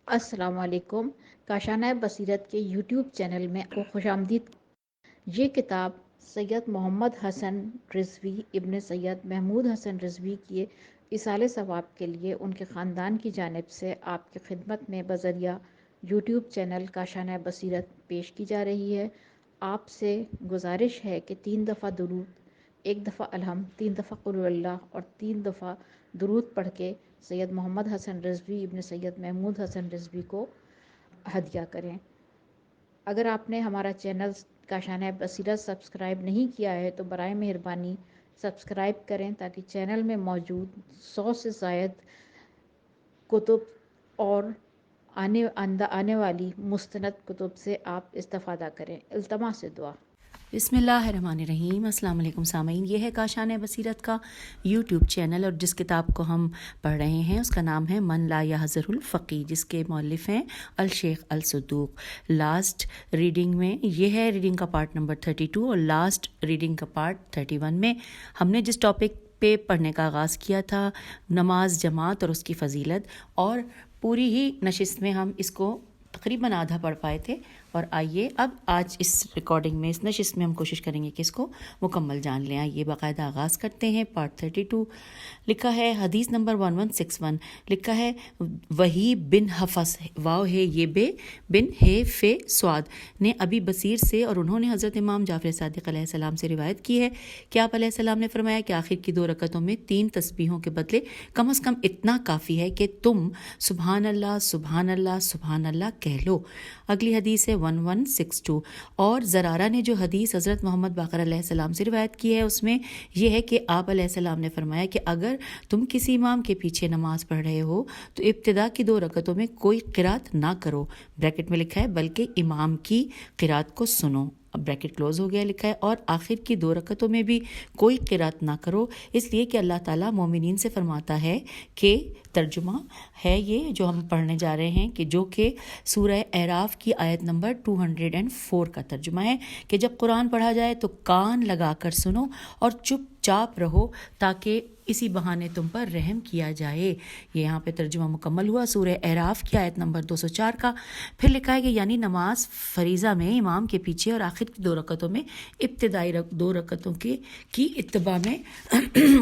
السلام علیکم۔ کاشانہ بصیرت کے یوٹیوب چینل میں آپ کو خوش آمدید۔ یہ کتاب سید محمد حسن رضوی ابن سید محمود حسن رضوی کی ایصال ثواب کے لیے ان کے خاندان کی جانب سے آپ کی خدمت میں بذریعہ یوٹیوب چینل کاشانہ بصیرت پیش کی جا رہی ہے۔ آپ سے گزارش ہے کہ 3 دفعہ درود، 1 دفعہ الحمد، 3 دفعہ قل اللہ اور 3 دفعہ درود پڑھ کے سید محمد حسن رضوی ابن سید محمود حسن رضوی کو ہدیہ کریں۔ اگر آپ نے ہمارا چینل کاشانہ بصیرت سبسکرائب نہیں کیا ہے تو برائے مہربانی سبسکرائب کریں تاکہ چینل میں موجود 100 سے زائد کتب اور آنے والی مستند کتب سے آپ استفادہ کریں۔ التماس دعا۔ بسم اللہ الرحمن الرحیم۔ السلام علیکم سامعین، یہ ہے کاشانہ بصیرت کا یوٹیوب چینل، اور جس کتاب کو ہم پڑھ رہے ہیں اس کا نام ہے من لا یحذر الفقیہ، جس کے مؤلف ہیں الشیخ الصدوق۔ لاسٹ ریڈنگ میں یہ ہے ریڈنگ کا پارٹ نمبر 32، اور لاسٹ ریڈنگ کا پارٹ 31 میں ہم نے جس ٹاپک پہ پڑھنے کا آغاز کیا تھا، نماز جماعت اور اس کی فضیلت، اور پوری ہی نشست میں ہم اس کو تقریباً آدھا پڑھ پائے تھے۔ اور آئیے اب آج اس ریکارڈنگ میں، اس نشست میں ہم کوشش کریں گے کہ اس کو مکمل جان لیں۔ آئیے باقاعدہ آغاز کرتے ہیں۔ پارٹ 32 لکھا ہے، حدیث نمبر 1161 لکھا ہے، وہی بن حفص، واو ہے یہ بے، بن ہے فے سواد نے ابی بصیر سے، اور انہوں نے حضرت امام جعفر صادق علیہ السلام سے روایت کی ہے کہ آپ علیہ السلام نے فرمایا کہ آخر کی 2 رکعتوں میں 3 تسبیحوں کے بدلے کم از کم اتنا کافی ہے کہ تم سبحان اللہ سبحان اللہ سبحان اللہ کہہ لو۔ اگلی حدیث ہے 1162، اور زرارہ نے جو حدیث حضرت محمد باقر علیہ السلام سے روایت کی ہے اس میں یہ ہے کہ آپ علیہ السلام نے فرمایا کہ اگر تم کسی امام کے پیچھے نماز پڑھ رہے ہو تو ابتدا کی 2 رکعتوں میں کوئی قرات نہ کرو، بریکٹ میں لکھا ہے بلکہ امام کی قرات کو سنو، اب بریکٹ کلوز ہو گیا، لکھا ہے اور آخر کی 2 رکعتوں میں بھی کوئی قرات نہ کرو، اس لیے کہ اللہ تعالیٰ مومنین سے فرماتا ہے کہ ترجمہ ہے یہ جو ہم پڑھنے جا رہے ہیں، کہ جو کہ سورہ اعراف کی آیت نمبر 204 کا ترجمہ ہے کہ جب قرآن پڑھا جائے تو کان لگا کر سنو اور چپ چاپ رہو تاکہ اسی بہانے تم پر رحم کیا جائے۔ یہ یہاں پہ ترجمہ مکمل ہوا سورہ اعراف کی آیت نمبر 204 کا۔ پھر لکھا ہے کہ یعنی نماز فریضہ میں امام کے پیچھے اور آخر کی 2 رکعتوں میں ابتدائی 2 رکعتوں کی اتباع میں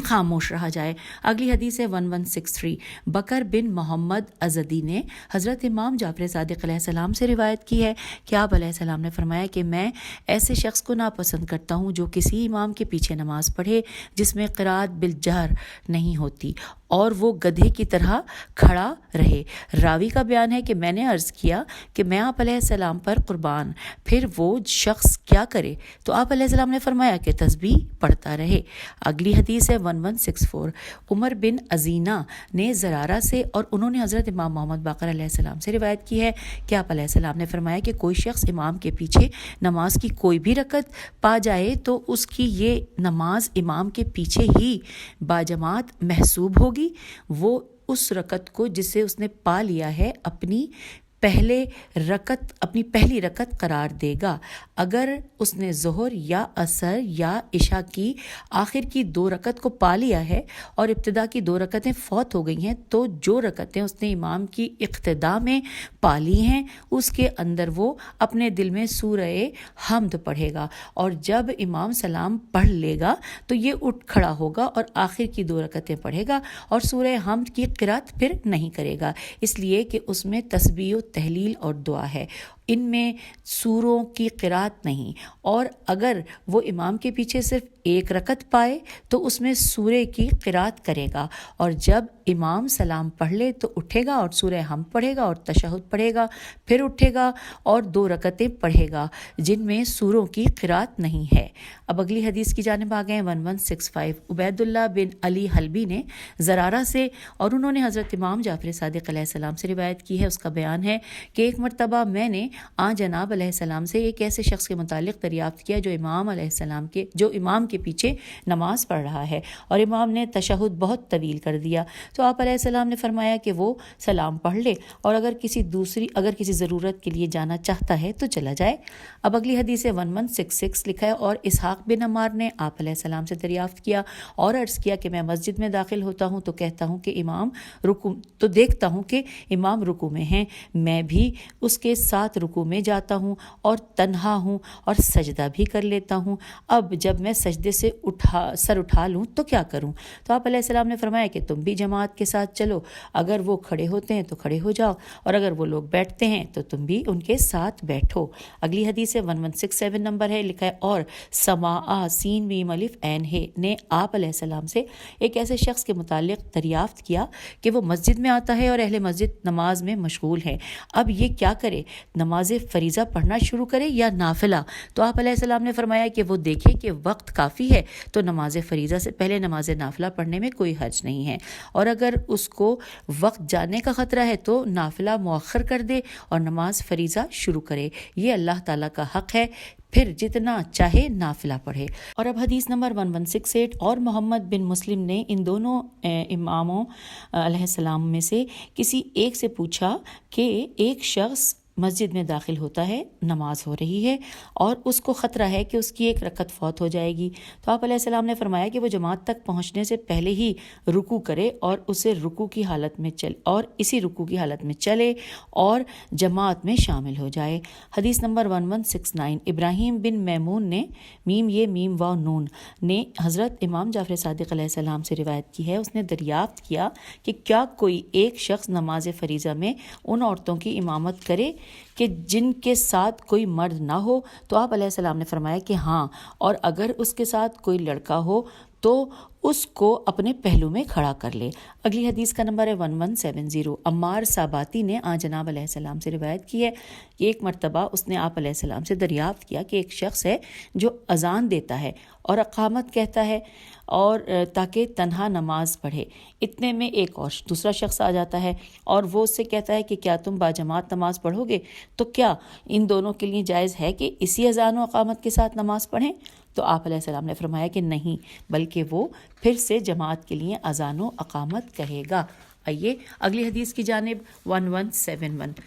خاموش رہا جائے۔ اگلی حدیث ہے 1163، بکر بن محمد ازدی نے حضرت امام جعفر صادق علیہ السلام سے روایت کی ہے کہ آپ علیہ السلام نے فرمایا کہ میں ایسے شخص کو ناپسند کرتا ہوں جو کسی امام کے پیچھے نماز پڑھے جس میں قرات بالجہر نہیں ہوتی اور وہ گدھے کی طرح کھڑا رہے۔ راوی کا بیان ہے کہ میں نے عرض کیا کہ میں آپ علیہ السلام پر قربان، پھر وہ شخص کیا کرے؟ تو آپ علیہ السلام نے فرمایا کہ تسبیح پڑھتا رہے۔ اگلی حدیث ہے 1164، عمر بن ازینہ نے زرارہ سے، اور انہوں نے حضرت امام محمد باقر علیہ السلام سے روایت کی ہے کہ آپ علیہ السلام نے فرمایا کہ کوئی شخص امام کے پیچھے نماز کی کوئی بھی رکعت پا جائے تو اس کی یہ نماز امام کے پیچھے ہی باجماعت محسوب ہوگی، وہ اس رکعت کو جسے اس نے پا لیا ہے اپنی پہلی رکعت قرار دے گا۔ اگر اس نے ظہر یا عصر یا عشاء کی آخر کی 2 رکعت کو پا لیا ہے اور ابتدا کی 2 رکعتیں فوت ہو گئی ہیں تو جو رکعتیں اس نے امام کی اقتدا میں پا لی ہیں اس کے اندر وہ اپنے دل میں سورہ حمد پڑھے گا، اور جب امام سلام پڑھ لے گا تو یہ اٹھ کھڑا ہوگا اور آخر کی 2 رکعتیں پڑھے گا اور سورہ حمد کی قرات پھر نہیں کرے گا، اس لیے کہ اس میں تسبیح و تحلیل اور دعا ہے، ان میں سوروں کی قرات نہیں۔ اور اگر وہ امام کے پیچھے صرف 1 رکعت پائے تو اس میں سورے کی قرات کرے گا، اور جب امام سلام پڑھ لے تو اٹھے گا اور سورہ حمد پڑھے گا اور تشہد پڑھے گا، پھر اٹھے گا اور 2 رکعتیں پڑھے گا جن میں سوروں کی قرات نہیں ہے۔ اب اگلی حدیث کی جانب آ گئے 1165، عبید اللہ بن علی حلبی نے زرارہ سے، اور انہوں نے حضرت امام جعفر صادق علیہ السلام سے روایت کی ہے، اس کا بیان ہے کہ ایک مرتبہ میں نے آن جناب علیہ السلام سے ایک ایسے شخص کے متعلق دریافت کیا جو امام کے پیچھے نماز پڑھ رہا ہے اور امام نے تشہد بہت طویل کر دیا، تو آپ علیہ السلام نے فرمایا کہ وہ سلام پڑھ لے اور اگر کسی ضرورت کے لیے جانا چاہتا ہے تو چلا جائے۔ اب اگلی حدیث 1166 لکھا ہے، اور اسحاق بن عمار نے آپ علیہ السلام سے دریافت کیا اور عرض کیا کہ میں مسجد میں داخل ہوتا ہوں تو دیکھتا ہوں کہ امام رکوع میں ہیں، میں بھی اس کے ساتھ رکوع میں جاتا ہوں اور تنہا ہوں اور سجدہ بھی کر لیتا ہوں۔ اب جب میں سجدے سے سر اٹھا لوں تو کیا کروں؟ تو آپ علیہ السلام نے فرمایا کہ تم بھی جماعت کے ساتھ چلو، اگر وہ کھڑے ہوتے ہیں تو کھڑے ہو جاؤ اور اگر وہ لوگ بیٹھتے ہیں تو تم بھی ان کے ساتھ بیٹھو۔ اگلی حدیث 1167 نمبر ہے، لکھا ہے، اور سماع سین میم الف عین ہے نے آپ علیہ السلام سے ایک ایسے شخص کے متعلق دریافت کیا کہ وہ مسجد میں آتا ہے اور اہل مسجد نماز میں مشغول ہے، اب یہ کیا کرے؟ نماز فریضہ پڑھنا شروع کرے یا نافلہ؟ تو آپ علیہ السلام نے فرمایا کہ وہ دیکھے کہ وقت کافی ہے تو نماز فریضہ سے پہلے نماز نافلہ پڑھنے میں کوئی حرج نہیں ہے، اور اگر اس کو وقت جانے کا خطرہ ہے تو نافلہ مؤخر کر دے اور نماز فریضہ شروع کرے، یہ اللہ تعالیٰ کا حق ہے، پھر جتنا چاہے نافلہ پڑھے۔ اور اب حدیث نمبر 1168، اور محمد بن مسلم نے ان دونوں اماموں علیہ السلام میں سے کسی ایک سے پوچھا کہ ایک شخص مسجد میں داخل ہوتا ہے، نماز ہو رہی ہے اور اس کو خطرہ ہے کہ اس کی ایک رکعت فوت ہو جائے گی، تو آپ علیہ السلام نے فرمایا کہ وہ جماعت تک پہنچنے سے پہلے ہی رکوع کرے اور اسی رکوع کی حالت میں چلے اور جماعت میں شامل ہو جائے۔ حدیث نمبر 1169، ابراہیم بن میمون نے میم و نون نے حضرت امام جعفر صادق علیہ السلام سے روایت کی ہے، اس نے دریافت کیا کہ کیا کوئی ایک شخص نماز فریضہ میں ان عورتوں کی امامت کرے کہ جن کے ساتھ کوئی مرد نہ ہو؟ تو آپ علیہ السلام نے فرمایا کہ ہاں، اور اگر اس کے ساتھ کوئی لڑکا ہو تو اس کو اپنے پہلو میں کھڑا کر لے۔ اگلی حدیث کا نمبر ہے 1170، عمار ساباتی نے جناب علیہ السلام سے روایت کی ہے کہ ایک مرتبہ اس نے آپ علیہ السلام سے دریافت کیا کہ ایک شخص ہے جو اذان دیتا ہے اور اقامت کہتا ہے اور تاکہ تنہا نماز پڑھے، اتنے میں ایک اور دوسرا شخص آ جاتا ہے اور وہ اس سے کہتا ہے کہ کیا تم باجماعت نماز پڑھو گے؟ تو کیا ان دونوں کے لیے جائز ہے کہ اسی اذان و اقامت کے ساتھ نماز پڑھیں؟ تو آپ علیہ السلام نے فرمایا کہ نہیں، بلکہ وہ پھر سے جماعت کے لیے اذان و اقامت کہے گا۔ آئیے اگلی حدیث کی جانب 1171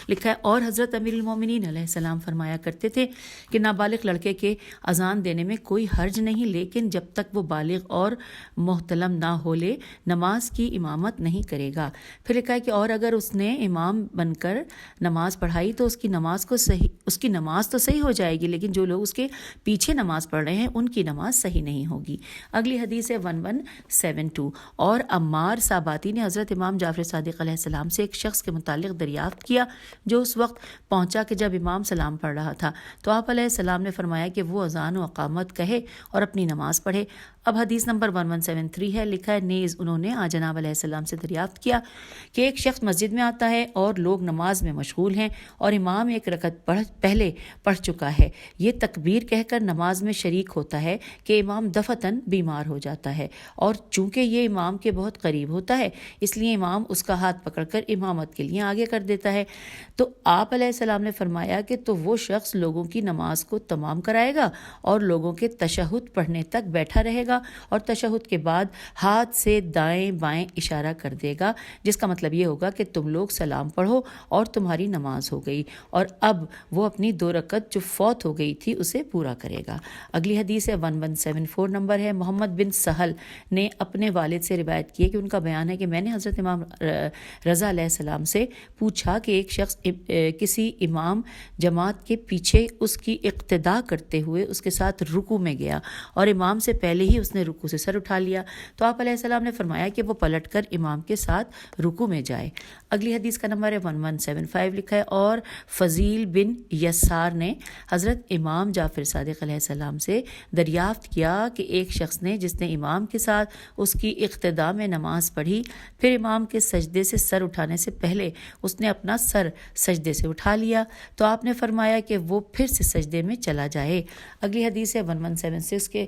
لکھا ہے، اور حضرت امیر المومنین علیہ السلام فرمایا کرتے تھے کہ نابالغ لڑکے کے اذان دینے میں کوئی حرج نہیں، لیکن جب تک وہ بالغ اور محتلم نہ ہو لے نماز کی امامت نہیں کرے گا۔ پھر لکھا ہے کہ اور اگر اس نے امام بن کر نماز پڑھائی تو اس کی نماز تو صحیح ہو جائے گی، لیکن جو لوگ اس کے پیچھے نماز پڑھ رہے ہیں ان کی نماز صحیح نہیں ہوگی۔ اگلی حدیث ہے 1172، اور عمار ساباتی نے حضرت امام جعفر صادق علیہ السلام سے ایک شخص کے متعلق دریافت کیا جو اس وقت پہنچا کہ جب امام سلام پڑھ رہا تھا، تو آپ علیہ السلام نے فرمایا کہ وہ اذان و اقامت کہے اور اپنی نماز پڑھے۔ اب حدیث نمبر 1173 ہے، لکھا ہے، نیز انہوں نے جناب علیہ السلام سے دریافت کیا کہ ایک شخص مسجد میں آتا ہے اور لوگ نماز میں مشغول ہیں اور امام ایک رکعت پہلے پڑھ چکا ہے، یہ تکبیر کہہ کر نماز میں شریک ہوتا ہے کہ امام دفعتاً بیمار ہو جاتا ہے، اور چونکہ یہ امام کے بہت قریب ہوتا ہے اس لیے امام اس کا ہاتھ پکڑ کر امامت کے لیے آگے کر دیتا ہے۔ تو آپ علیہ السلام نے فرمایا کہ تو وہ شخص لوگوں کی نماز کو تمام کرائے گا اور لوگوں کے تشہد پڑھنے تک بیٹھا رہے گا اور تشہد کے بعد ہاتھ سے دائیں بائیں اشارہ کر دے گا، جس کا مطلب یہ ہوگا کہ تم لوگ سلام پڑھو اور تمہاری نماز ہو گئی، اور اب وہ اپنی 2 رکعت جو فوت ہو گئی تھی اسے پورا کرے گا۔ اگلی حدیث ہے 1174 نمبر ہے، محمد بن سہل نے اپنے والد سے روایت کی ہے کہ ان کا بیان ہے کہ میں نے حضرت امام رضا علیہ السلام سے پوچھا کہ ایک شخص کسی امام جماعت کے پیچھے اس کی اقتدا کرتے ہوئے اس کے ساتھ رکوع میں گیا اور امام سے پہلے ہی اس نے رکوع سے سر اٹھا لیا، تو آپ علیہ السلام نے فرمایا کہ وہ پلٹ کر امام کے ساتھ رکوع میں جائے۔ اگلی حدیث کا نمبر ہے 1175 لکھا ہے، اور فضیل بن یسار نے حضرت امام جعفر صادق علیہ السلام سے دریافت کیا کہ ایک شخص نے جس نے امام کے ساتھ اس کی اقتدا میں نماز پڑھی، پھر امام کے سجدے سے سر اٹھانے سے پہلے اس نے اپنا سر سجدے سے اٹھا لیا، تو آپ نے فرمایا کہ وہ پھر سے سجدے میں چلا جائے۔ اگلی حدیث ہے 1176 کے،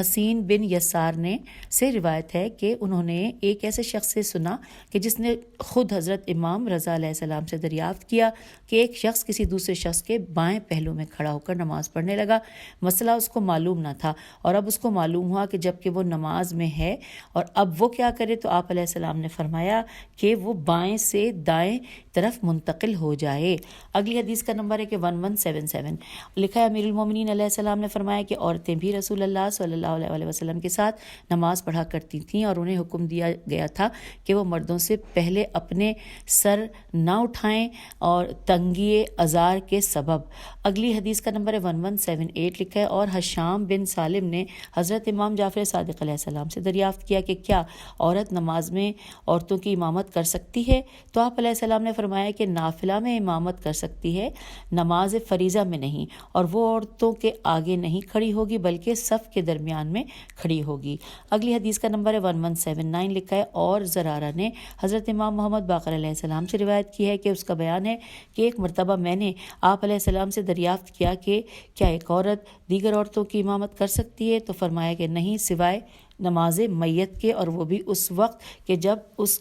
حسین بن یسار نے سے روایت ہے کہ انہوں نے ایک ایسے شخص سے سنا کہ جس نے خود حضرت امام رضا علیہ السلام سے دریافت کیا کہ ایک شخص کسی دوسرے شخص کے بائیں پہلو میں کھڑا ہو کر نماز پڑھنے لگا. مسئلہ اس کو معلوم نہ تھا اور اب اس کو معلوم ہوا کہ جب کہ وہ نماز میں ہے اور اب وہ کیا کرے, تو آپ علیہ السلام نے فرمایا کہ وہ بائیں سے دائیں طرف منتقل ہو جائے. اگلی حدیث کا نمبر ہے کہ 1177. لکھا ہے امیر المومنین علیہ السلام نے فرمایا کہ عورتیں بھی رسول اللہ صلی اللہ علیہ وسلم کے ساتھ نماز پڑھا کرتی تھیں اور انہیں حکم دیا گیا تھا کہ وہ مردوں سے پہلے اپنے سر نہ اٹھائیں اور تنگی ازار کے سبب. اگلی حدیث کا نمبر ہے 1178. لکھا ہے اور حشام بن سالم نے حضرت امام جعفر صادق علیہ السلام سے دریافت کیا کہ کیا عورت نماز میں عورتوں کی امامت کر سکتی ہے, تو آپ علیہ السلام نے فرمایا کہ نافلہ میں امامت کر سکتی ہے, نماز فریضہ میں نہیں, اور وہ عورتوں کے آگے نہیں کھڑی ہوگی بلکہ صف کے درمیان میں کھڑی ہوگی. اگلی حدیث کا نمبر ہے 1179. لکھا ہے اور زرارہ نے حضرت امام محمد باقر علیہ السلام سے روایت کی ہے کہ اس کا بیان ہے کہ ایک مرتبہ میں نے آپ علیہ السلام سے دریافت کیا کہ کیا ایک عورت دیگر عورتوں کی امامت کر سکتی ہے, تو فرمایا کہ نہیں سوائے نماز میت کے, اور وہ بھی اس وقت کہ جب اس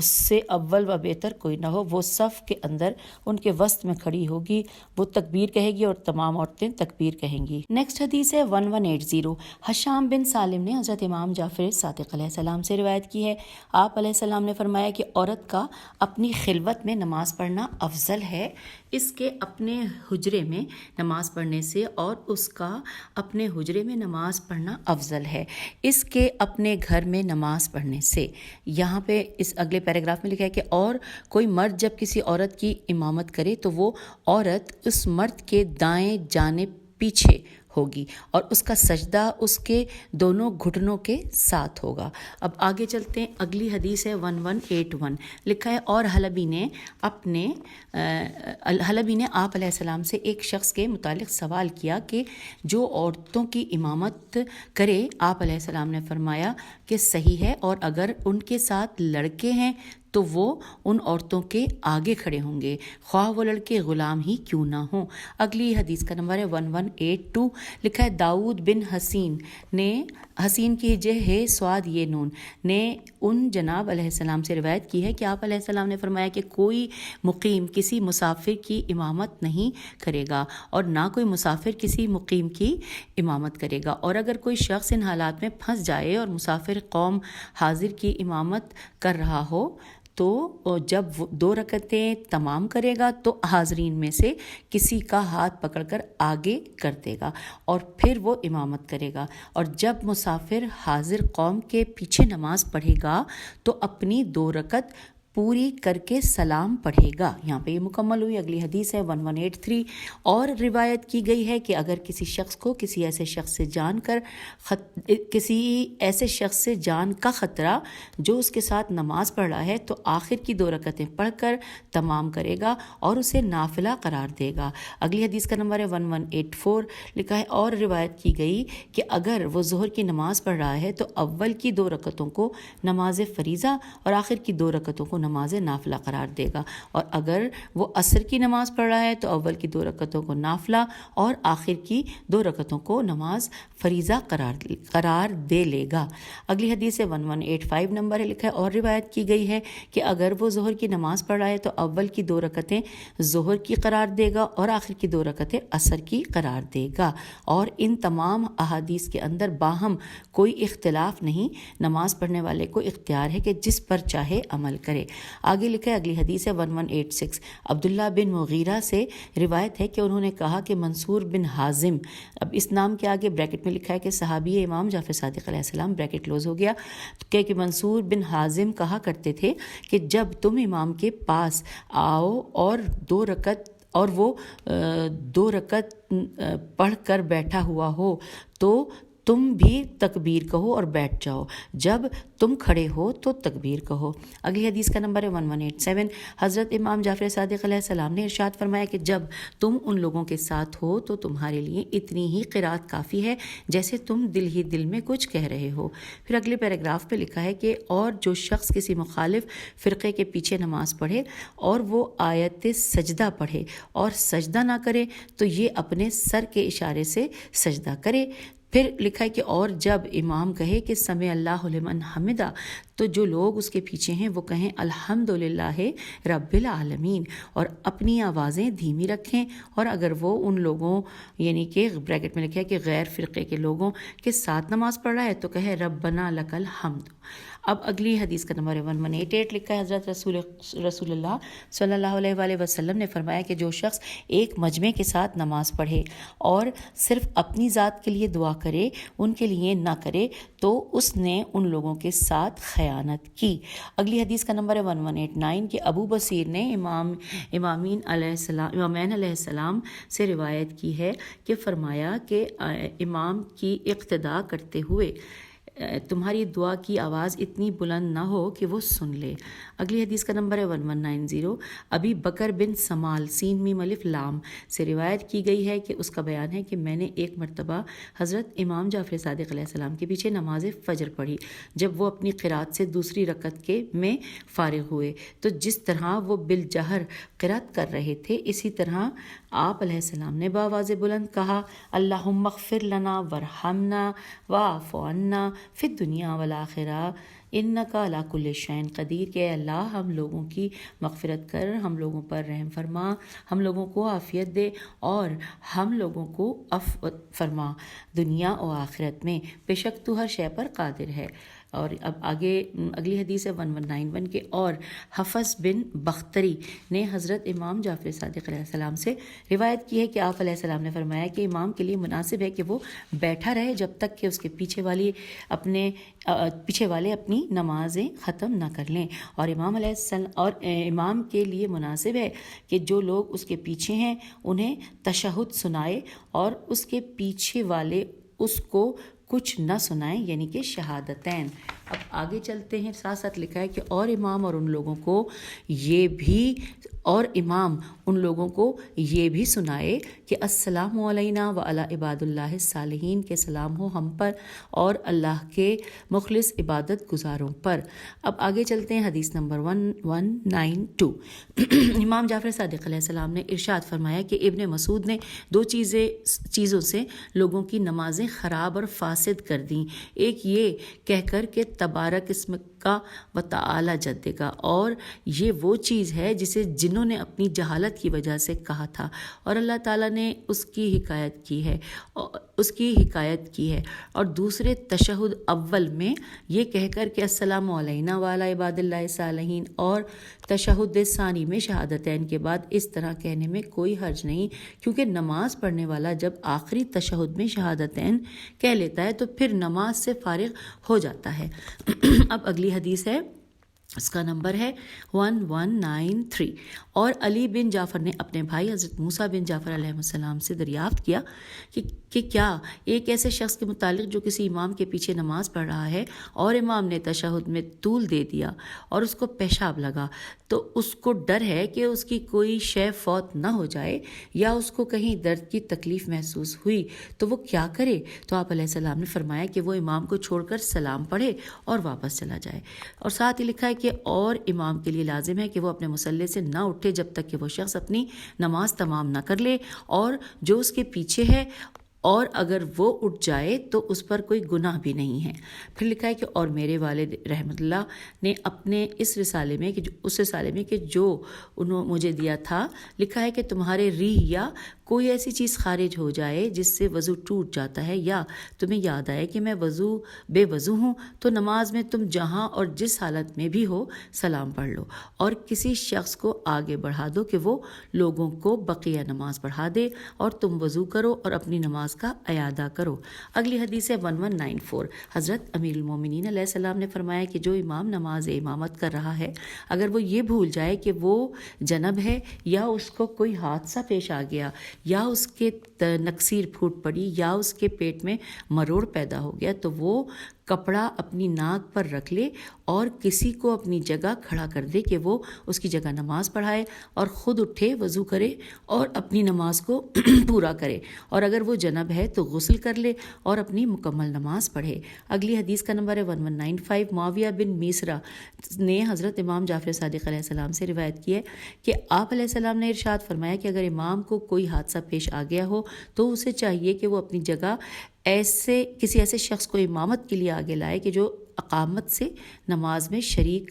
سے اول و بہتر کوئی نہ ہو. وہ صف کے اندر ان کے وسط میں کھڑی ہوگی, وہ تکبیر کہے گی اور تمام عورتیں تکبیر کہیں گی. نیکسٹ حدیث ہے 1180. حشام بن سالم نے حضرت امام جعفر صادق علیہ السلام سے روایت کی ہے, آپ علیہ السلام نے فرمایا کہ عورت کا اپنی خلوت میں نماز پڑھنا افضل ہے اس کے اپنے حجرے میں نماز پڑھنے سے, اور اس کا اپنے حجرے میں نماز پڑھنا افضل ہے اس کے اپنے گھر میں نماز پڑھنے سے. یہاں پہ اس اگلے پیراگراف میں لکھا ہے کہ اور کوئی مرد جب کسی عورت کی امامت کرے تو وہ عورت اس مرد کے دائیں جانب پیچھے ہوگی اور اس کا سجدہ اس کے دونوں گھٹنوں کے ساتھ ہوگا. اب آگے چلتے ہیں, اگلی حدیث ہے 1181. لکھا ہے اور حلبی نے آپ علیہ السلام سے ایک شخص کے متعلق سوال کیا کہ جو عورتوں کی امامت کرے. آپ علیہ السلام نے فرمایا کہ صحیح ہے, اور اگر ان کے ساتھ لڑکے ہیں تو وہ ان عورتوں کے آگے کھڑے ہوں گے, خواہ وہ لڑکے غلام ہی کیوں نہ ہوں. اگلی حدیث کا نمبر ہے 1182. لکھا ہے داؤد بن حسین کی جہ ہے سواد یہ نون نے ان جناب علیہ السلام سے روایت کی ہے کہ آپ علیہ السلام نے فرمایا کہ کوئی مقیم کسی مسافر کی امامت نہیں کرے گا اور نہ کوئی مسافر کسی مقیم کی امامت کرے گا. اور اگر کوئی شخص ان حالات میں پھنس جائے اور مسافر قوم حاضر کی امامت کر رہا ہو تو جب وہ 2 رکعتیں تمام کرے گا تو حاضرین میں سے کسی کا ہاتھ پکڑ کر آگے کر دے گا اور پھر وہ امامت کرے گا. اور جب مسافر حاضر قوم کے پیچھے نماز پڑھے گا تو اپنی 2 رکعت پوری کر کے سلام پڑھے گا. یہاں پہ یہ مکمل ہوئی. اگلی حدیث ہے 1183. اور روایت کی گئی ہے کہ اگر کسی شخص کو کسی ایسے شخص سے جان کا خطرہ جو اس کے ساتھ نماز پڑھ رہا ہے تو آخر کی 2 رکعتیں پڑھ کر تمام کرے گا اور اسے نافلہ قرار دے گا. اگلی حدیث کا نمبر ہے 1184. لکھا ہے اور روایت کی گئی کہ اگر وہ ظہر کی نماز پڑھ رہا ہے تو اول کی 2 رکعتوں کو نماز فریضہ اور آخر کی 2 رکعتوں کو نماز نافلہ قرار دے گا, اور اگر وہ عصر کی نماز پڑھ رہا ہے تو اول کی 2 رکعتوں کو نافلہ اور آخر کی 2 رکعتوں کو نماز فریضہ قرار دے لے گا. اگلی حدیث 1185 نمبر ہے. لکھا ہے اور روایت کی گئی ہے کہ اگر وہ ظہر کی نماز پڑھ رہا ہے تو اول کی 2 رکعتیں ظہر کی قرار دے گا اور آخر کی 2 رکعتیں عصر کی قرار دے گا. اور ان تمام احادیث کے اندر باہم کوئی اختلاف نہیں, نماز پڑھنے والے کو اختیار ہے کہ جس پر چاہے عمل کرے. آگے لکھا ہے اگلی حدیث ہے 1186. عبداللہ بن مغیرہ سے روایت ہے کہ انہوں نے کہا کہ منصور بن حازم, اب اس نام کے آگے بریکٹ میں لکھا ہے کہ صحابی امام جعفر صادق علیہ السلام, بریکٹ کلوز ہو گیا, کہ منصور بن حازم کہا کرتے تھے کہ جب تم امام کے پاس آؤ اور 2 رکعت پڑھ کر بیٹھا ہوا ہو تو تم بھی تکبیر کہو اور بیٹھ جاؤ, جب تم کھڑے ہو تو تکبیر کہو. اگلی حدیث کا نمبر ہے 1187. حضرت امام جعفر صادق علیہ السلام نے ارشاد فرمایا کہ جب تم ان لوگوں کے ساتھ ہو تو تمہارے لیے اتنی ہی قرات کافی ہے جیسے تم دل ہی دل میں کچھ کہہ رہے ہو. پھر اگلے پیراگراف پہ لکھا ہے کہ اور جو شخص کسی مخالف فرقے کے پیچھے نماز پڑھے اور وہ آیت سجدہ پڑھے اور سجدہ نہ کرے تو یہ اپنے سر کے اشارے سے سجدہ کرے, پھر لکھا ہے کہ اور جب امام کہے کہ سمع اللہ لمن حمدہ تو جو لوگ اس کے پیچھے ہیں وہ کہیں الحمدللہ رب العالمین اور اپنی آوازیں دھیمی رکھیں، اور اگر وہ ان لوگوں یعنی کہ بریکٹ میں لکھا ہے کہ غیر فرقے کے لوگوں کے ساتھ نماز پڑھ رہا ہے تو کہے ربنا لک الحمد۔ اب اگلی حدیث کا نمبر 1188 لکھا ہے حضرت رسول اللہ صلی اللہ علیہ وآلہ وسلم نے فرمایا کہ جو شخص ایک مجمع کے ساتھ نماز پڑھے اور صرف اپنی ذات کے لیے دعا کرے ان کے لیے نہ کرے تو اس نے ان لوگوں کے ساتھ خیانت کی۔ اگلی حدیث کا نمبر ہے 1189 کہ ابو بصیر نے امامین علیہ السلام سے روایت کی ہے کہ فرمایا کہ امام کی اقتداء کرتے ہوئے تمہاری دعا کی آواز اتنی بلند نہ ہو کہ وہ سن لے۔ اگلی حدیث کا نمبر ہے 1190 ابی بکر بن سمال سین میم الف لام سے روایت کی گئی ہے کہ اس کا بیان ہے کہ میں نے ایک مرتبہ حضرت امام جعفر صادق علیہ السلام کے پیچھے نماز فجر پڑھی۔ جب وہ اپنی قرات سے دوسری رکعت میں فارغ ہوئے تو جس طرح وہ بالجہر قرات کر رہے تھے اسی طرح آپ علیہ السلام نے بآواز بلند کہا اللہم اغفر لنا ورحمنا واعف عنا فی الدنیا والآخرہ انکا علی کل شیء قدیر، کہ اللہ ہم لوگوں کی مغفرت کر، ہم لوگوں پر رحم فرما، ہم لوگوں کو عافیت دے اور ہم لوگوں کو عفو فرما دنیا و آخرت میں، بے شک تو ہر شے پر قادر ہے۔ اور اب آگے اگلی حدیث ہے 1191 کے اور حفظ بن بختری نے حضرت امام جعفر صادق علیہ السلام سے روایت کی ہے کہ آپ علیہ السلام نے فرمایا کہ امام کے لیے مناسب ہے کہ وہ بیٹھا رہے جب تک کہ اس کے پیچھے والے اپنی نمازیں ختم نہ کر لیں، اور امام کے لیے مناسب ہے کہ جو لوگ اس کے پیچھے ہیں انہیں تشہد سنائے اور اس کے پیچھے والے اس کو کچھ نہ سنائیں، یعنی کہ شہادتین۔ اب آگے چلتے ہیں، ساتھ ساتھ لکھا ہے کہ اور امام ان لوگوں کو یہ بھی سنائے کہ السلام علینا وعلی عباد اللہ الصالحین، کے سلام ہو ہم پر اور اللہ کے مخلص عبادت گزاروں پر۔ اب آگے چلتے ہیں، حدیث نمبر 1192 امام جعفر صادق علیہ السلام نے ارشاد فرمایا کہ ابن مسعود نے دو چیزوں سے لوگوں کی نمازیں خراب اور فاسد کر دیں، ایک یہ کہہ کر کہ تبارک اسم کا و تعالی جد کا، اور یہ وہ چیز ہے جسے جنہوں نے اپنی جہالت کی وجہ سے کہا تھا اور اللہ تعالیٰ نے اس کی حکایت کی ہے، اور دوسرے تشہد اول میں یہ کہہ کر کہ السلام علینا وعلی عباد اللہ الصالحین، اور تشہد ثانی میں شہادتین کے بعد اس طرح کہنے میں کوئی حرج نہیں، کیونکہ نماز پڑھنے والا جب آخری تشہد میں شہادتین کہہ لیتا ہے تو پھر نماز سے فارغ ہو جاتا ہے۔ اب اگلی حدیث ہے، اس کا نمبر ہے 1193 اور علی بن جعفر نے اپنے بھائی حضرت موسیٰ بن جعفر علیہ السلام سے دریافت کیا کہ کیا ایک ایسے شخص کے متعلق جو کسی امام کے پیچھے نماز پڑھ رہا ہے اور امام نے تشہد میں طول دے دیا اور اس کو پیشاب لگا تو اس کو ڈر ہے کہ اس کی کوئی شے فوت نہ ہو جائے یا اس کو کہیں درد کی تکلیف محسوس ہوئی تو وہ کیا کرے؟ تو آپ علیہ السلام نے فرمایا کہ وہ امام کو چھوڑ کر سلام پڑھے اور واپس چلا جائے، اور ساتھ ہی لکھا ہے کہ اور امام کے لیے لازم ہے کہ وہ اپنے مصلی سے نہ اٹھے جب تک کہ وہ شخص اپنی نماز تمام نہ کر لے، اور جو اس کے پیچھے ہے اور اگر وہ اٹھ جائے تو اس پر کوئی گناہ بھی نہیں ہے۔ پھر لکھا ہے کہ اور میرے والد رحمۃ اللہ نے اپنے اس رسالے میں کہ جو انہوں مجھے دیا تھا لکھا ہے کہ تمہارے ریح یا کوئی ایسی چیز خارج ہو جائے جس سے وضو ٹوٹ جاتا ہے، یا تمہیں یاد آئے کہ میں بے وضو ہوں، تو نماز میں تم جہاں اور جس حالت میں بھی ہو سلام پڑھ لو، اور کسی شخص کو آگے بڑھا دو کہ وہ لوگوں کو بقیہ نماز پڑھا دے، اور تم وضو کرو اور اپنی نماز کا اعادہ کرو۔ اگلی حدیث ہے 1194 حضرت امیر المومنین علیہ السلام نے فرمایا کہ جو امام نماز امامت کر رہا ہے اگر وہ یہ بھول جائے کہ وہ جنب ہے یا اس کو کوئی حادثہ پیش آ گیا یا اس کے نکسیر پھوٹ پڑی یا اس کے پیٹ میں مروڑ پیدا ہو گیا تو وہ کپڑا اپنی ناک پر رکھ لے اور کسی کو اپنی جگہ کھڑا کر دے کہ وہ اس کی جگہ نماز پڑھائے اور خود اٹھے وضو کرے اور اپنی نماز کو پورا کرے، اور اگر وہ جنب ہے تو غسل کر لے اور اپنی مکمل نماز پڑھے۔ اگلی حدیث کا نمبر ہے 1195 معاویہ بن میسرہ نے حضرت امام جعفر صادق علیہ السلام سے روایت کی ہے کہ آپ علیہ السلام نے ارشاد فرمایا کہ اگر امام کو کوئی حادثہ پیش آ گیا ہو تو اسے چاہیے کہ وہ اپنی جگہ کسی ایسے شخص کو امامت کے لیے آگے لائے کہ جو اقامت سے نماز میں شریک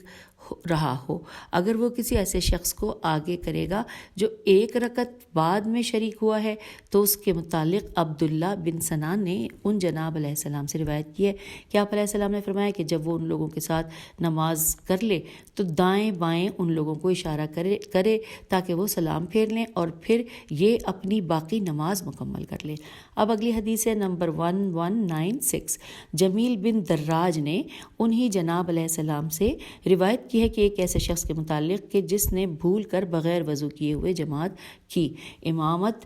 رہا ہو۔ اگر وہ کسی ایسے شخص کو آگے کرے گا جو ایک رکعت بعد میں شریک ہوا ہے تو اس کے متعلق عبداللہ بن سنان نے ان جناب علیہ السلام سے روایت کی ہے کہ آپ علیہ السلام نے فرمایا کہ جب وہ ان لوگوں کے ساتھ نماز کر لے تو دائیں بائیں ان لوگوں کو اشارہ کرے تاکہ وہ سلام پھیر لیں اور پھر یہ اپنی باقی نماز مکمل کر لیں۔ اب اگلی حدیث ہے نمبر 1196۔ جمیل بن دراج نے انہی جناب علیہ السلام سے روایت کی ہے کہ ایک ایسے شخص کے متعلق کہ جس نے بھول کر بغیر وضو کیے ہوئے جماعت کی امامت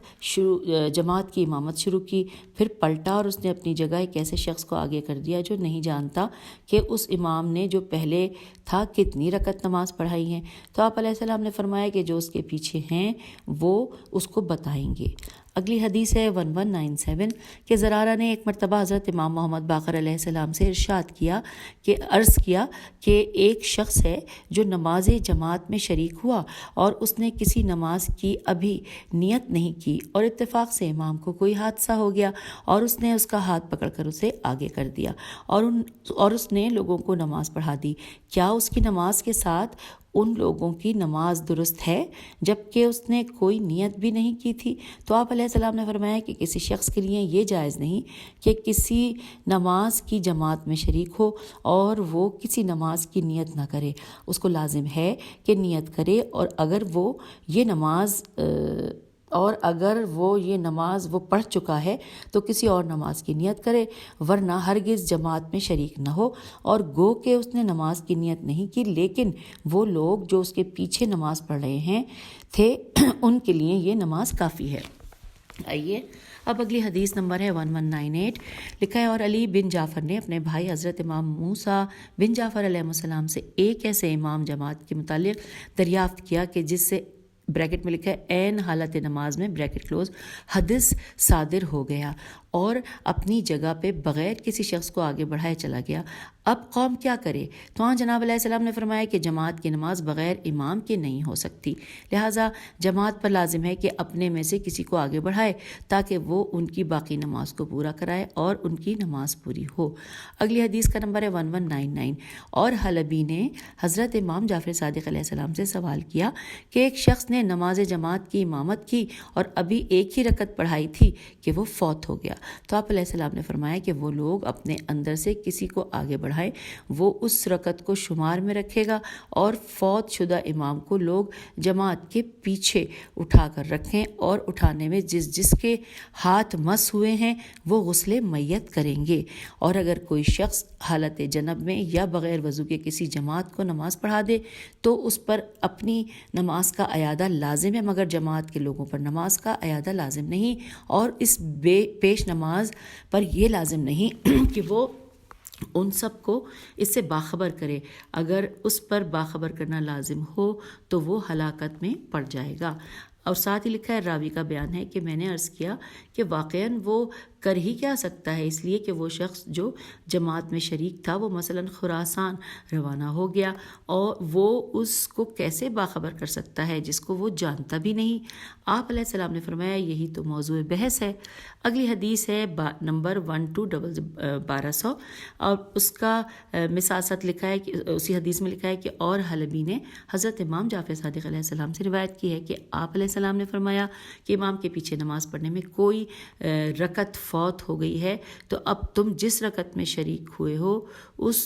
شروع کی، پھر پلٹا اور اس نے اپنی جگہ ایک ایسے شخص کو آگے کر دیا جو نہیں جانتا کہ اس امام نے جو پہلے تھا کتنی رکعت نماز پڑھائی ہیں، تو آپ علیہ السلام نے فرمایا کہ جو اس کے پیچھے ہیں وہ اس کو بتائیں گے۔ اگلی حدیث ہے 1197 کہ زرارہ نے ایک مرتبہ حضرت امام محمد باقر علیہ السلام سے عرض کیا کہ ایک شخص ہے جو نماز جماعت میں شریک ہوا اور اس نے کسی نماز کی ابھی نیت نہیں کی اور اتفاق سے امام کو کوئی حادثہ ہو گیا اور اس نے اس کا ہاتھ پکڑ کر اسے آگے کر دیا اور اس نے لوگوں کو نماز پڑھا دی، کیا اس کی نماز کے ساتھ ان لوگوں کی نماز درست ہے جبکہ اس نے کوئی نیت بھی نہیں کی تھی؟ تو آپ علیہ السلام نے فرمایا کہ کسی شخص کے لیے یہ جائز نہیں کہ کسی نماز کی جماعت میں شریک ہو اور وہ کسی نماز کی نیت نہ کرے، اس کو لازم ہے کہ نیت کرے اور اگر وہ یہ نماز وہ پڑھ چکا ہے تو کسی اور نماز کی نیت کرے، ورنہ ہرگز جماعت میں شریک نہ ہو۔ اور گو کہ اس نے نماز کی نیت نہیں کی لیکن وہ لوگ جو اس کے پیچھے نماز پڑھ رہے تھے ان کے لیے یہ نماز کافی ہے۔ آئیے اب اگلی حدیث نمبر ہے 1198۔ لکھا ہے اور علی بن جعفر نے اپنے بھائی حضرت امام موسیٰ بن جعفر علیہ السلام سے ایک ایسے امام جماعت کے متعلق دریافت کیا کہ جس سے بریکٹ میں لکھا ہے عین حالت نماز میں بریکٹ کلوز حدث صادر ہو گیا اور اپنی جگہ پہ بغیر کسی شخص کو آگے بڑھائے چلا گیا، اب قوم کیا کرے؟ تو ہاں جناب علیہ السلام نے فرمایا کہ جماعت کی نماز بغیر امام کے نہیں ہو سکتی، لہٰذا جماعت پر لازم ہے کہ اپنے میں سے کسی کو آگے بڑھائے تاکہ وہ ان کی باقی نماز کو پورا کرائے اور ان کی نماز پوری ہو۔ اگلی حدیث کا نمبر ہے 1199۔ اور حلبی نے حضرت امام جعفر صادق علیہ السلام سے سوال کیا کہ ایک شخص نے نماز جماعت کی امامت کی اور ابھی ایک ہی رکعت پڑھائی تھی کہ وہ فوت ہو گیا، تو آپ علیہ السلام نے فرمایا کہ وہ لوگ اپنے اندر سے کسی کو آگے بڑھائے، وہ اس رکعت کو شمار میں رکھے گا اور فوت شدہ امام کو لوگ جماعت کے پیچھے اٹھا کر رکھیں اور اٹھانے میں جس کے ہاتھ مس ہوئے ہیں وہ غسل میت کریں گے، اور اگر کوئی شخص حالت جنب میں یا بغیر وضو کے کسی جماعت کو نماز پڑھا دے تو اس پر اپنی نماز کا اعادہ لازم ہے مگر جماعت کے لوگوں پر نماز کا اعادہ لازم نہیں، اور اس پیش نماز پر یہ لازم نہیں کہ وہ ان سب کو اس سے باخبر کرے، اگر اس پر باخبر کرنا لازم ہو تو وہ ہلاکت میں پڑ جائے گا۔ اور ساتھ ہی لکھا ہے راوی کا بیان ہے کہ میں نے عرض کیا کہ واقعاً وہ کر ہی کیا سکتا ہے، اس لیے کہ وہ شخص جو جماعت میں شریک تھا وہ مثلاً خراسان روانہ ہو گیا اور وہ اس کو کیسے باخبر کر سکتا ہے جس کو وہ جانتا بھی نہیں؟ آپ علیہ السلام نے فرمایا یہی تو موضوع بحث ہے۔ اگلی حدیث ہے نمبر 1200 اور اس کا مساست لکھا ہے کہ اسی حدیث میں لکھا ہے کہ اور حلبی نے حضرت امام جعفر صادق علیہ السلام سے روایت کی ہے کہ آپ علیہ السلام نے فرمایا کہ امام کے پیچھے نماز پڑھنے میں کوئی رکعت فوت ہو گئی ہے تو اب تم جس رکعت میں شریک ہوئے ہو اس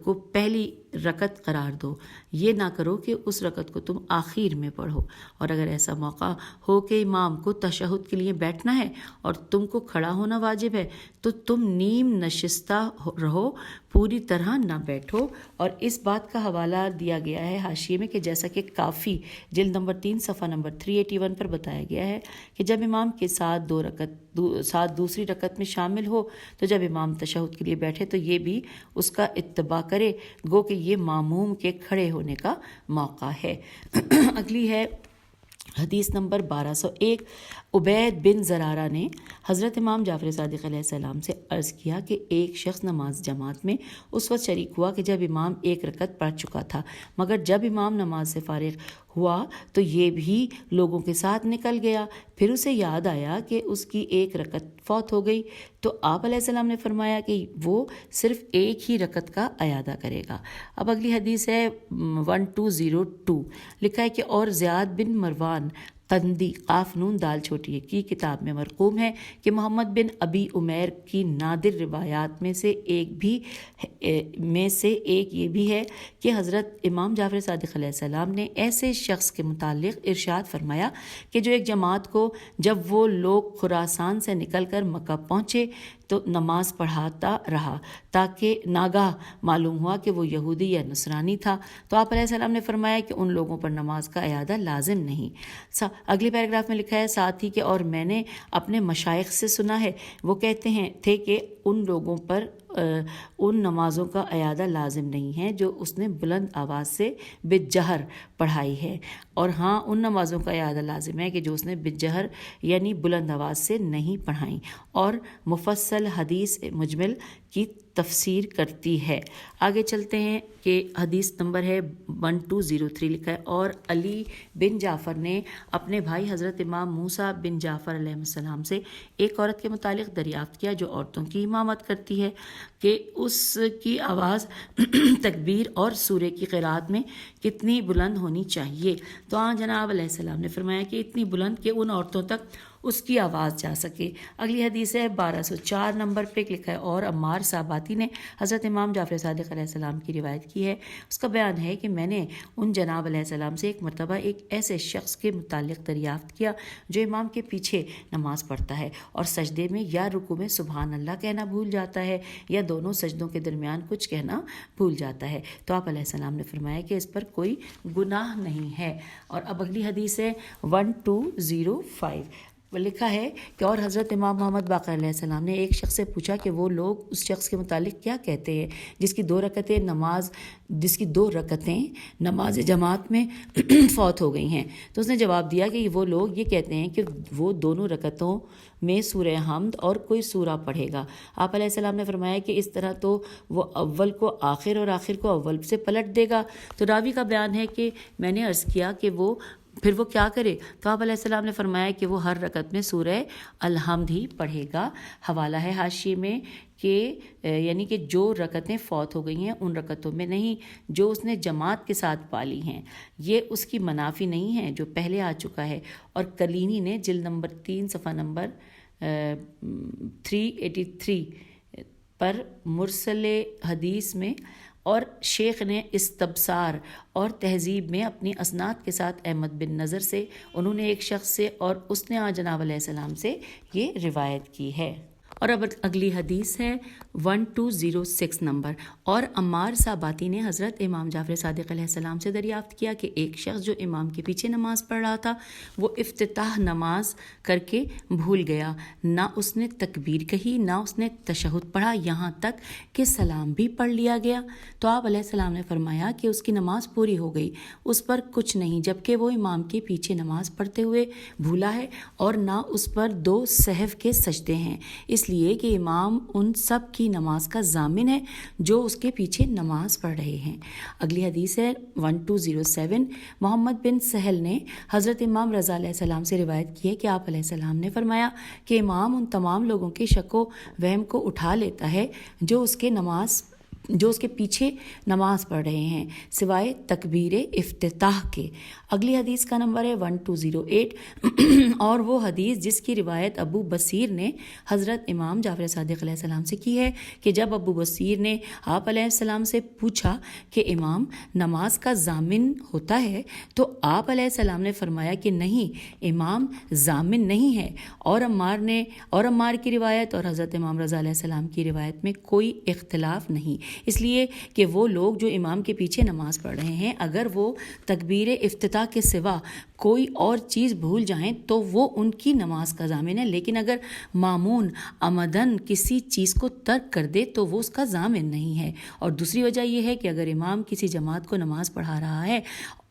کو پہلی رکعت قرار دو، یہ نہ کرو کہ اس رکعت کو تم آخر میں پڑھو، اور اگر ایسا موقع ہو کہ امام کو تشہد کے لیے بیٹھنا ہے اور تم کو کھڑا ہونا واجب ہے تو تم نیم نشستہ رہو، پوری طرح نہ بیٹھو۔ اور اس بات کا حوالہ دیا گیا ہے حاشیے میں کہ جیسا کہ کافی جلد نمبر 3 صفحہ نمبر 381 پر بتایا گیا ہے کہ جب امام کے ساتھ دوسری رکعت میں شامل ہو تو جب امام تشہد کے لیے بیٹھے تو یہ بھی اس کا اتباع کرے، گو کہ یہ ماموم کے کھڑے ہونے کا موقع ہے۔ اگلی ہے حدیث نمبر 1201، عبید بن زرارہ نے حضرت امام جعفر صادق علیہ السلام سے عرض کیا کہ ایک شخص نماز جماعت میں اس وقت شریک ہوا کہ جب امام ایک رکعت پڑھ چکا تھا، مگر جب امام نماز سے فارغ ہوا تو یہ بھی لوگوں کے ساتھ نکل گیا۔ پھر اسے یاد آیا کہ اس کی ایک رکعت فوت ہو گئی، تو آپ علیہ السلام نے فرمایا کہ وہ صرف ایک ہی رکعت کا اعادہ کرے گا۔ اب اگلی حدیث ہے 1202، لکھا ہے کہ اور زیاد بن مروان قندی قاف نون دال چھوٹی کی کتاب میں مرقوم ہے کہ محمد بن ابی عمیر کی نادر روایات میں سے ایک یہ بھی ہے کہ حضرت امام جعفر صادق علیہ السلام نے ایسے شخص کے متعلق ارشاد فرمایا کہ جو ایک جماعت کو جب وہ لوگ خراسان سے نکل کر مکہ پہنچے تو نماز پڑھاتا رہا تاکہ ناگاہ معلوم ہوا کہ وہ یہودی یا نصرانی تھا، تو آپ علیہ السلام نے فرمایا کہ ان لوگوں پر نماز کا اعادہ لازم نہیں۔ اگلے پیراگراف میں لکھا ہے ساتھ ہی کہ اور میں نے اپنے مشائخ سے سنا ہے وہ کہتے تھے کہ ان لوگوں پر ان نمازوں کا اعادہ لازم نہیں ہے جو اس نے بلند آواز سے بالجہر پڑھائی ہے، اور ہاں ان نمازوں کا اعادہ لازم ہے کہ جو اس نے بالجہر یعنی بلند آواز سے نہیں پڑھائیں، اور مفصل حدیث مجمل کی تفسیر کرتی ہے۔ آگے چلتے ہیں کہ حدیث نمبر ہے 1203، لکھا ہے اور علی بن جعفر نے اپنے بھائی حضرت امام موسیٰ بن جعفر علیہ السلام سے ایک عورت کے متعلق دریافت کیا جو عورتوں کی امامت کرتی ہے کہ اس کی آواز تکبیر اور سورہ کی قرات میں کتنی بلند ہونی چاہیے، تو جناب علیہ السلام نے فرمایا کہ اتنی بلند کہ ان عورتوں تک اس کی آواز جا سکے۔ اگلی حدیث ہے 1204 نمبر پہ، لکھا ہے اور عمار صحاباتی نے حضرت امام جعفر صادق علیہ السلام کی روایت کی ہے، اس کا بیان ہے کہ میں نے ان جناب علیہ السلام سے ایک مرتبہ ایک ایسے شخص کے متعلق دریافت کیا جو امام کے پیچھے نماز پڑھتا ہے اور سجدے میں یا رکوع میں سبحان اللہ کہنا بھول جاتا ہے یا دونوں سجدوں کے درمیان کچھ کہنا بھول جاتا ہے، تو آپ علیہ السلام نے فرمایا کہ اس پر کوئی گناہ نہیں ہے۔ اور اب اگلی حدیث ہے 1205، لکھا ہے کہ اور حضرت امام محمد باقر علیہ السلام نے ایک شخص سے پوچھا کہ وہ لوگ اس شخص کے متعلق کیا کہتے ہیں جس کی دو رکعتیں نماز جماعت میں فوت ہو گئی ہیں، تو اس نے جواب دیا کہ وہ لوگ یہ کہتے ہیں کہ وہ دونوں رکعتوں میں سورہ حمد اور کوئی سورہ پڑھے گا۔ آپ علیہ السلام نے فرمایا کہ اس طرح تو وہ اول کو آخر اور آخر کو اول سے پلٹ دے گا، تو راوی کا بیان ہے کہ میں نے عرض کیا کہ پھر وہ کیا کرے، تو آپ علیہ السلام نے فرمایا کہ وہ ہر رکعت میں سورہ الحمد ہی پڑھے گا۔ حوالہ ہے حاشیے میں کہ یعنی کہ جو رکعتیں فوت ہو گئی ہیں ان رکعتوں میں نہیں جو اس نے جماعت کے ساتھ پالی ہیں، یہ اس کی منافی نہیں ہے جو پہلے آ چکا ہے۔ اور کلینی نے جلد نمبر 3 صفحہ نمبر 383 پر مرسل حدیث میں، اور شیخ نے استبصار اور تہذیب میں اپنی اسناد کے ساتھ احمد بن نظر سے انہوں نے ایک شخص سے اور اس نے جناب علیہ السلام سے یہ روایت کی ہے۔ اور اب اگلی حدیث ہے 1206 نمبر، اور عمار صحاباتی نے حضرت امام جعفر صادق علیہ السلام سے دریافت کیا کہ ایک شخص جو امام کے پیچھے نماز پڑھ رہا تھا وہ افتتاح نماز کر کے بھول گیا، نہ اس نے تکبیر کہی نہ اس نے تشہد پڑھا، یہاں تک کہ سلام بھی پڑھ لیا گیا، تو آپ علیہ السلام نے فرمایا کہ اس کی نماز پوری ہو گئی، اس پر کچھ نہیں، جبکہ وہ امام کے پیچھے نماز پڑھتے ہوئے بھولا ہے اور نہ اس پر 2 سہو کے سجدے ہیں، اس لیے کہ امام ان سب کی نماز کا ضامن ہے جو اس کے پیچھے نماز پڑھ رہے ہیں۔ اگلی حدیث ہے 1207، محمد بن سہل نے حضرت امام رضا علیہ السلام سے روایت کی ہے کہ آپ علیہ السلام نے فرمایا کہ امام ان تمام لوگوں کے شک و وہم کو اٹھا لیتا ہے جو اس کے پیچھے نماز پڑھ رہے ہیں سوائے تکبیر افتتاح کے۔ اگلی حدیث کا نمبر ہے 1208 اور وہ حدیث جس کی روایت ابو بصیر نے حضرت امام جعفر صادق علیہ السلام سے کی ہے کہ جب ابو بصیر نے آپ علیہ السلام سے پوچھا کہ امام نماز کا ضامن ہوتا ہے تو آپ علیہ السلام نے فرمایا کہ نہیں، امام ضامن نہیں ہے، اور عمار کی روایت اور حضرت امام رضا علیہ السلام کی روایت میں کوئی اختلاف نہیں، اس لیے کہ وہ لوگ جو امام کے پیچھے نماز پڑھ رہے ہیں اگر وہ تکبیر افتتاح کے سوا کوئی اور چیز بھول جائیں تو وہ ان کی نماز کا ضامن ہے، لیکن اگر مامون عمدن کسی چیز کو ترک کر دے تو وہ اس کا ضامن نہیں ہے۔ اور دوسری وجہ یہ ہے کہ اگر امام کسی جماعت کو نماز پڑھا رہا ہے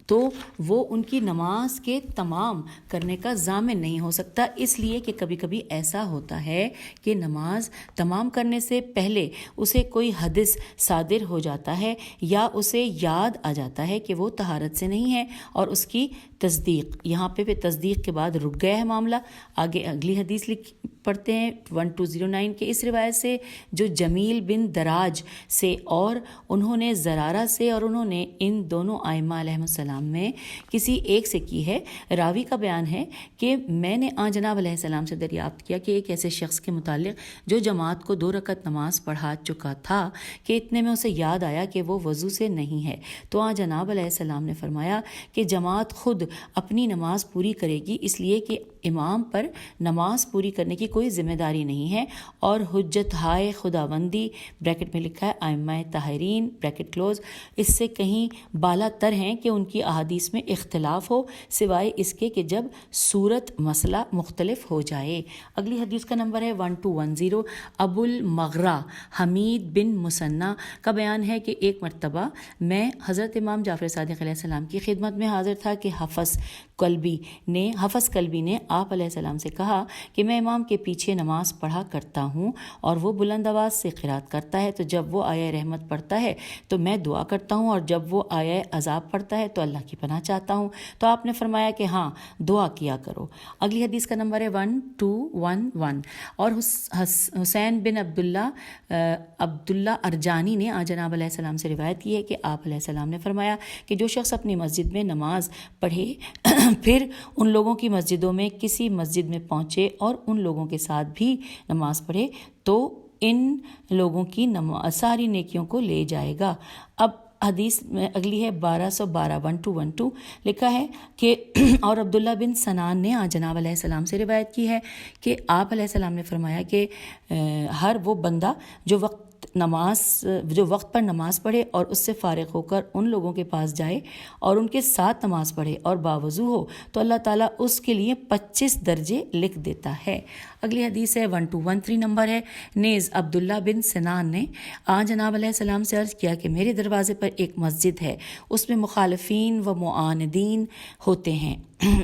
تو وہ ان کی نماز کے تمام کرنے کا ضامن نہیں ہو سکتا، اس لیے کہ کبھی کبھی ایسا ہوتا ہے کہ نماز تمام کرنے سے پہلے اسے کوئی حدث صادر ہو جاتا ہے یا اسے یاد آ جاتا ہے کہ وہ طہارت سے نہیں ہے، اور اس کی تصدیق، یہاں پہ تصدیق کے بعد رک گیا ہے معاملہ۔ آگے اگلی حدیث پڑھتے ہیں 1209 کے اس روایت سے جو جمیل بن دراج سے اور انہوں نے زرارہ سے اور انہوں نے ان دونوں ائمہ علیہ السلام میں کسی ایک سے کی ہے۔ راوی کا بیان ہے کہ میں نے جناب علیہ السلام سے دریافت کیا کہ ایک ایسے شخص کے متعلق جو جماعت کو 2 رکعت نماز پڑھا چکا تھا کہ اتنے میں اسے یاد آیا کہ وہ وضو سے نہیں ہے، تو جناب علیہ السلام نے فرمایا کہ جماعت خود اپنی نماز پوری کرے گی، اس لیے کہ امام پر نماز پوری کرنے کی کوئی ذمہ داری نہیں ہے، اور حجت ہائے خداوندی بریکٹ میں لکھا ہے ائمہ طاہرین بریکٹ کلوز اس سے کہیں بالا تر ہیں کہ ان کی احادیث میں اختلاف ہو، سوائے اس کے کہ جب صورت مسئلہ مختلف ہو جائے۔ اگلی حدیث کا نمبر ہے 1210۔ ابو المغرا حمید بن مثنی کا بیان ہے کہ ایک مرتبہ میں حضرت امام جعفر صادق علیہ السلام کی خدمت میں حاضر تھا کہ حفص کلبی نے آپ علیہ السلام سے کہا کہ میں امام کے پیچھے نماز پڑھا کرتا ہوں اور وہ بلند آواز سے قرات کرتا ہے، تو جب وہ آیہ رحمت پڑھتا ہے تو میں دعا کرتا ہوں، اور جب وہ آیہ عذاب پڑھتا ہے تو اللہ کی پناہ چاہتا ہوں، تو آپ نے فرمایا کہ ہاں دعا کیا کرو۔ اگلی حدیث کا نمبر ہے 1211۔ اور حسین بن عبداللہ ارجانی نے جناب علیہ السلام سے روایت کی ہے کہ آپ علیہ السلام نے فرمایا کہ جو شخص اپنی مسجد میں نماز پڑھے پھر ان لوگوں کی مسجدوں میں کسی مسجد میں پہنچے اور ان لوگوں کے ساتھ بھی نماز پڑھے تو ان لوگوں کی ساری نیکیوں کو لے جائے گا۔ اب حدیث میں اگلی ہے 1212 1212 لکھا ہے کہ اور عبداللہ بن سنان نے جناب علیہ السلام سے روایت کی ہے کہ آپ علیہ السلام نے فرمایا کہ ہر وہ بندہ جو وقت پر نماز پڑھے اور اس سے فارغ ہو کر ان لوگوں کے پاس جائے اور ان کے ساتھ نماز پڑھے اور باوضو ہو تو اللہ تعالیٰ اس کے لیے 25 درجے لکھ دیتا ہے۔ اگلی حدیث ہے 1213 نمبر ہے۔ نیز عبداللہ بن سنان نے جناب علیہ السلام سے عرض کیا کہ میرے دروازے پر ایک مسجد ہے، اس میں مخالفین و معاندین ہوتے ہیں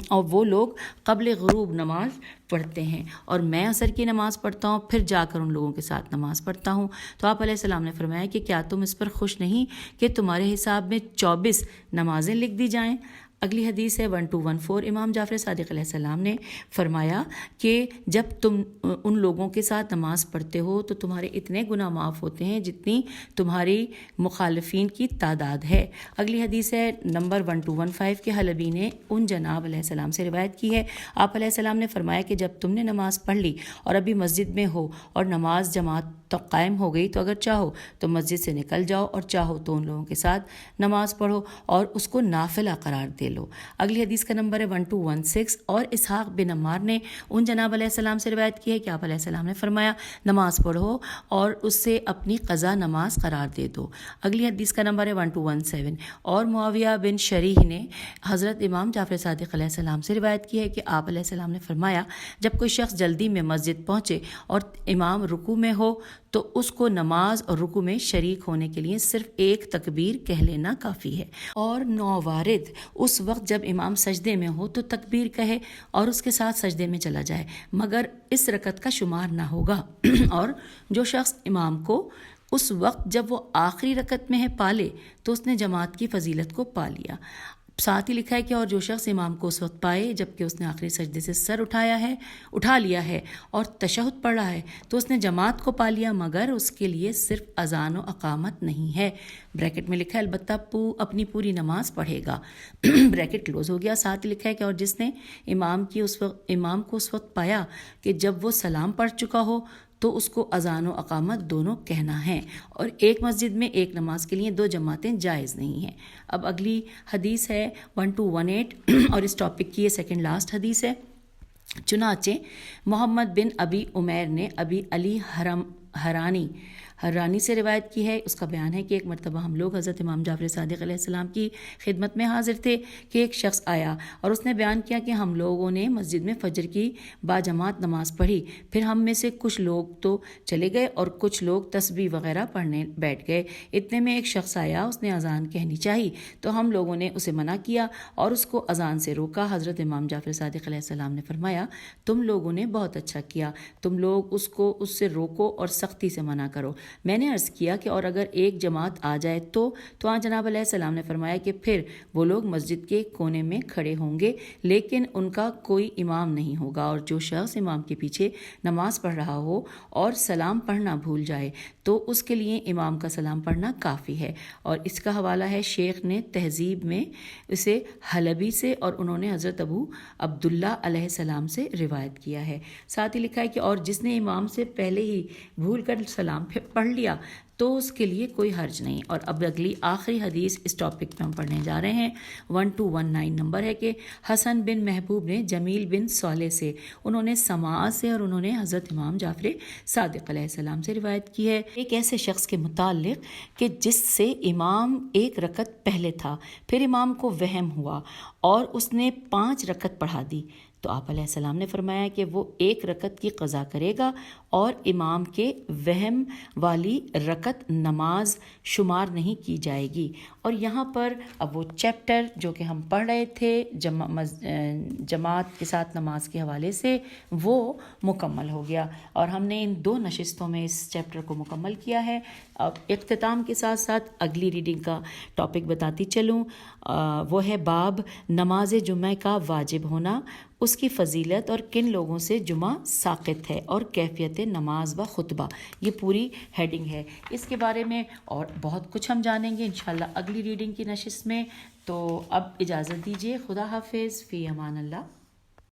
اور وہ لوگ قبل غروب نماز پڑھتے ہیں اور میں عصر کی نماز پڑھتا ہوں، پھر جا کر ان لوگوں کے ساتھ نماز پڑھتا ہوں۔ تو آپ علیہ السلام نے فرمایا کہ کیا تم اس پر خوش نہیں کہ تمہارے حساب میں 24 نمازیں لکھ دی جائیں؟ اگلی حدیث ہے 1214۔ امام جعفر صادق علیہ السلام نے فرمایا کہ جب تم ان لوگوں کے ساتھ نماز پڑھتے ہو تو تمہارے اتنے گناہ معاف ہوتے ہیں جتنی تمہاری مخالفین کی تعداد ہے۔ اگلی حدیث ہے نمبر 1215 کے حلبی نے ان جناب علیہ السلام سے روایت کی ہے، آپ علیہ السلام نے فرمایا کہ جب تم نے نماز پڑھ لی اور ابھی مسجد میں ہو اور نماز جماعت تو قائم ہو گئی تو اگر چاہو تو مسجد سے نکل جاؤ اور چاہو تو ان لوگوں کے ساتھ نماز پڑھو اور اس کو نافلہ قرار دے لو۔ اگلی حدیث کا نمبر ہے 1216۔ اور اسحاق بن عمار نے ان جناب علیہ السلام سے روایت کی ہے کہ آپ علیہ السلام نے فرمایا نماز پڑھو اور اس سے اپنی قضا نماز قرار دے دو۔ اگلی حدیث کا نمبر ہے 1217۔ اور معاویہ بن شریح نے حضرت امام جعفر صادق علیہ السلام سے روایت کی ہے کہ آپ علیہ السلام نے فرمایا جب کوئی شخص جلدی میں مسجد پہنچے اور امام رکوع میں ہو تو اس کو نماز اور رکوع میں شریک ہونے کے لیے صرف ایک تکبیر کہہ لینا کافی ہے، اور نووارد اس وقت جب امام سجدے میں ہو تو تکبیر کہے اور اس کے ساتھ سجدے میں چلا جائے، مگر اس رکعت کا شمار نہ ہوگا۔ اور جو شخص امام کو اس وقت جب وہ آخری رکعت میں ہے پالے تو اس نے جماعت کی فضیلت کو پا لیا۔ ساتھ ہی لکھا ہے کہ اور جو شخص امام کو اس وقت پائے جبکہ اس نے آخری سجدے سے سر اٹھا لیا ہے اور تشہد پڑھ رہا ہے تو اس نے جماعت کو پا لیا، مگر اس کے لیے صرف اذان و اقامت نہیں ہے، بریکٹ میں لکھا ہے البتہ اپنی پوری نماز پڑھے گا، بریکٹ کلوز ہو گیا۔ ساتھ ہی لکھا ہے کہ اور جس نے امام کو اس وقت پایا کہ جب وہ سلام پڑھ چکا ہو تو اس کو اذان و اقامت دونوں کہنا ہے، اور ایک مسجد میں ایک نماز کے لیے 2 جماعتیں جائز نہیں ہیں۔ اب اگلی حدیث ہے 1218 اور اس ٹاپک کی یہ سیکنڈ لاسٹ حدیث ہے۔ چنانچہ محمد بن ابی عمیر نے ابی علی حرانی سے روایت کی ہے. اس کا بیان ہے کہ ایک مرتبہ ہم لوگ حضرت امام جعفر صادق علیہ السلام کی خدمت میں حاضر تھے کہ ایک شخص آیا اور اس نے بیان کیا کہ ہم لوگوں نے مسجد میں فجر کی باجماعت نماز پڑھی. پھر ہم میں سے کچھ لوگ تو چلے گئے اور کچھ لوگ تسبیح وغیرہ پڑھنے بیٹھ گئے. اتنے میں ایک شخص آیا, اس نے اذان کہنی چاہی تو ہم لوگوں نے اسے منع کیا اور اس کو اذان سے روکا. حضرت امام جعفر صادق علیہ السلام نے فرمایا تم لوگوں نے بہت اچھا کیا, تم لوگ اس سے روکو اور سختی سے منع کرو. میں نے عرض کیا کہ اور اگر ایک جماعت آ جائے تو آن جناب علیہ السلام نے فرمایا کہ پھر وہ لوگ مسجد کے کونے میں کھڑے ہوں گے لیکن ان کا کوئی امام نہیں ہوگا, اور جو شخص امام کے پیچھے نماز پڑھ رہا ہو اور سلام پڑھنا بھول جائے تو اس کے لیے امام کا سلام پڑھنا کافی ہے. اور اس کا حوالہ ہے شیخ نے تہذیب میں اسے حلبی سے اور انہوں نے حضرت ابو عبداللہ علیہ السلام سے روایت کیا ہے. ساتھ ہی لکھا ہے کہ اور جس نے امام سے پہلے ہی بھول کر سلام پڑھ لیا تو اس کے لیے کوئی حرج نہیں. اور اب اگلی آخری حدیث اس ٹاپک پہ ہم پڑھنے جا رہے ہیں. 1219 نمبر ہے کہ حسن بن محبوب نے جمیل بن صالح سے, انہوں نے سماع سے اور انہوں نے حضرت امام جعفر صادق علیہ السلام سے روایت کی ہے ایک ایسے شخص کے متعلق کہ جس سے امام ایک رکعت پہلے تھا, پھر امام کو وہم ہوا اور اس نے 5 رکعت پڑھا دی تو آپ علیہ السلام نے فرمایا کہ وہ 1 رکعت کی قضا کرے گا اور امام کے وہم والی رکعت نماز شمار نہیں کی جائے گی. اور یہاں پر اب وہ چیپٹر جو کہ ہم پڑھ رہے تھے جماعت کے ساتھ نماز کے حوالے سے وہ مکمل ہو گیا اور ہم نے ان 2 نشستوں میں اس چیپٹر کو مکمل کیا ہے. اب اختتام کے ساتھ ساتھ اگلی ریڈنگ کا ٹاپک بتاتی چلوں, وہ ہے باب نماز جمعہ کا واجب ہونا, اس کی فضیلت اور کن لوگوں سے جمعہ ساقط ہے اور کیفیت نماز و خطبہ. یہ پوری ہیڈنگ ہے. اس کے بارے میں اور بہت کچھ ہم جانیں گے انشاءاللہ اگلی ریڈنگ کی نشست میں. تو اب اجازت دیجیے, خدا حافظ, فی امان اللہ.